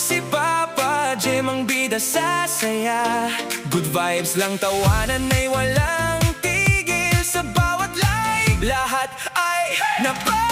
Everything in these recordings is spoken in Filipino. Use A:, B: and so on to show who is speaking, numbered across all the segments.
A: Si Papa Jem ang bida sa saya. Good vibes lang, tawanan ay walang tigil. Sa bawat live, lahat ay napapasmile.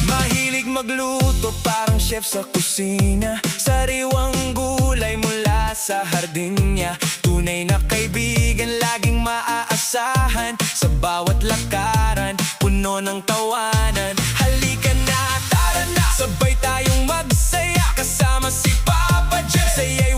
A: Mahilig magluto, parang chef sa kusina. Sariwang gulay mula sa hardin niya. Tunay na kaibigan, laging maaasahan. Sa bawat lakaran, puno ng tawanan. Halika na, tara na, sabay tayong magsaya. Kasama si Papa Jem, saya